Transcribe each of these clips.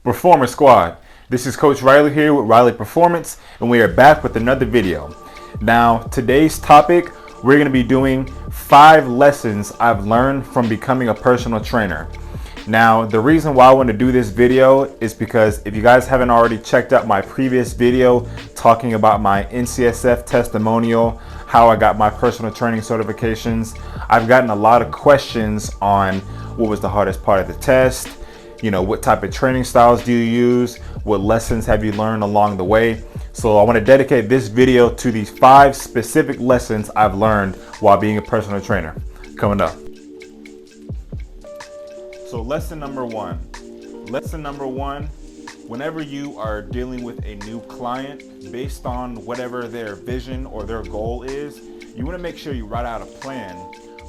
Performance Squad. This is Coach Riley here with Riley Performance, and we are back with another video. Now, today's topic, we're going to be doing 5 lessons I've learned from becoming a personal trainer. Now, the reason why I want to do this video is because if you guys haven't already checked out my previous video talking about my NCSF testimonial, how I got my personal training certifications, I've gotten a lot of questions on what was the hardest part of the test, what type of training styles do you use, what lessons have you learned along the way. So I want to dedicate this video to these 5 specific lessons I've learned while being a personal trainer. Coming up. So lesson number one, whenever you are dealing with a new client, based on whatever their vision or their goal is, you want to make sure you write out a plan.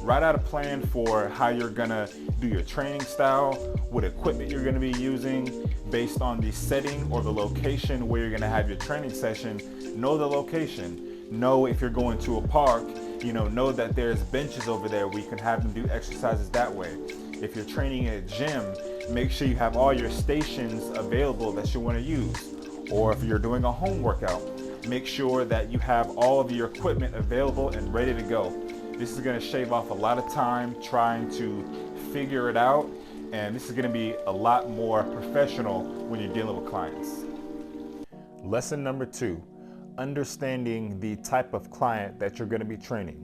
Write out a plan for how you're gonna do your training style, what equipment you're gonna be using based on the setting or the location where you're gonna have your training session. Know the location. Know if you're going to a park, know that there's benches over there where you can have them do exercises that way. If you're training in a gym, make sure you have all your stations available that you wanna use. Or if you're doing a home workout, make sure that you have all of your equipment available and ready to go. This is going to shave off a lot of time trying to figure it out, and this is going to be a lot more professional when you're dealing with clients. Lesson number 2, understanding the type of client that you're going to be training.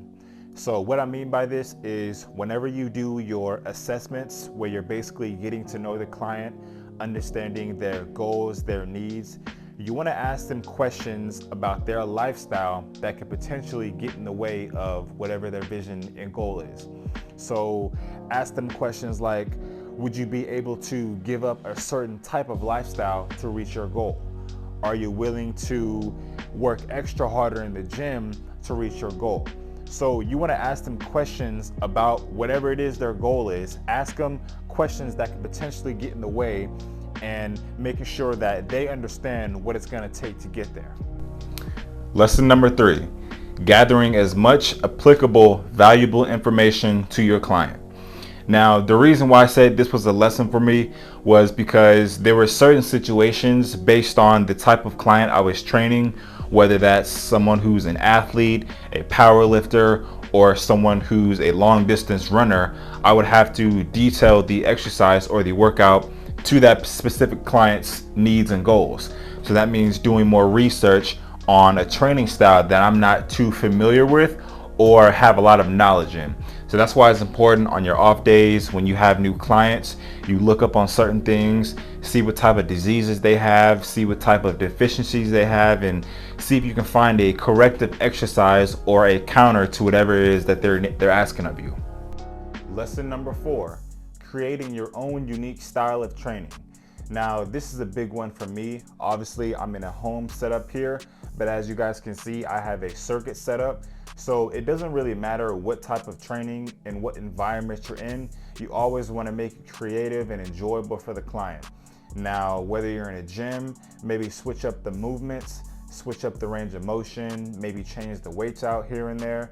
So what I mean by this is whenever you do your assessments where you're basically getting to know the client, understanding their goals, their needs, you want to ask them questions about their lifestyle that could potentially get in the way of whatever their vision and goal is. So ask them questions like, would you be able to give up a certain type of lifestyle to reach your goal? Are you willing to work extra harder in the gym to reach your goal? So you want to ask them questions about whatever it is their goal is. Ask them questions that could potentially get in the way and making sure that they understand what it's going to take to get there. Lesson number 3, gathering as much applicable, valuable information to your client. Now, the reason why I said this was a lesson for me was because there were certain situations based on the type of client I was training, whether that's someone who's an athlete, a power lifter, or someone who's a long distance runner, I would have to detail the exercise or the workout to that specific client's needs and goals. So that means doing more research on a training style that I'm not too familiar with or have a lot of knowledge in. So that's why it's important on your off days when you have new clients, you look up on certain things, see what type of diseases they have, see what type of deficiencies they have, and see if you can find a corrective exercise or a counter to whatever it is that they're asking of you. Lesson number 4, creating your own unique style of training. Now, this is a big one for me. Obviously, I'm in a home setup here, but as you guys can see, I have a circuit setup. So it doesn't really matter what type of training and what environment you're in. You always want to make it creative and enjoyable for the client. Now, whether you're in a gym, maybe switch up the movements, switch up the range of motion, maybe change the weights out here and there.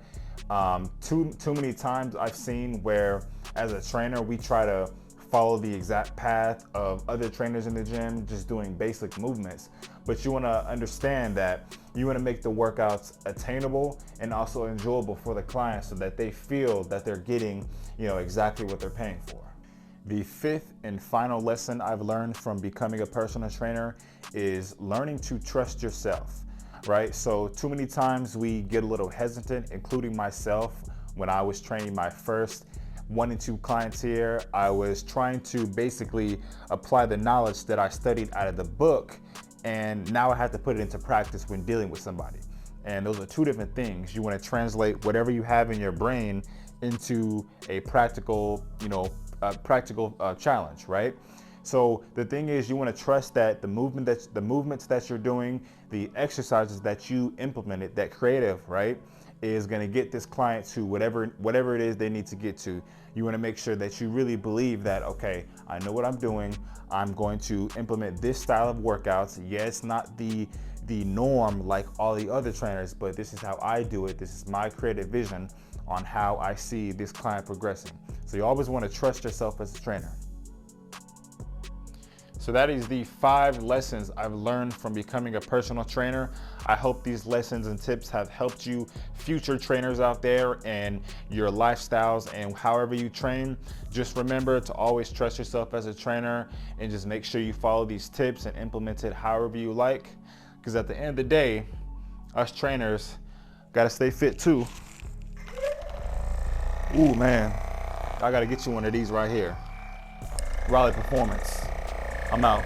Too many times I've seen where as a trainer we try to follow the exact path of other trainers in the gym just doing basic movements, but you want to understand that you want to make the workouts attainable and also enjoyable for the client so that they feel that they're getting exactly what they're paying for. The 5th and final lesson I've learned from becoming a personal trainer is learning to trust yourself. Right? So too many times we get a little hesitant, including myself. When I was training my first 1 and 2 clients here, I was trying to basically apply the knowledge that I studied out of the book, and now I have to put it into practice when dealing with somebody. And those are 2 different things. You want to translate whatever you have in your brain into a practical, challenge, right? So the thing is, you want to trust that the movements that you're doing, the exercises that you implemented, that creative, right, is going to get this client to whatever it is they need to get to. You want to make sure that you really believe that, okay, I know what I'm doing. I'm going to implement this style of workouts. Yeah, it's not the norm like all the other trainers, but this is how I do it. This is my creative vision on how I see this client progressing. So you always want to trust yourself as a trainer. So that is the 5 lessons I've learned from becoming a personal trainer. I hope these lessons and tips have helped you future trainers out there and your lifestyles and however you train. Just remember to always trust yourself as a trainer and just make sure you follow these tips and implement it however you like. Because at the end of the day, us trainers gotta stay fit too. Ooh man, I gotta get you one of these right here. Raleigh Performance. I'm out.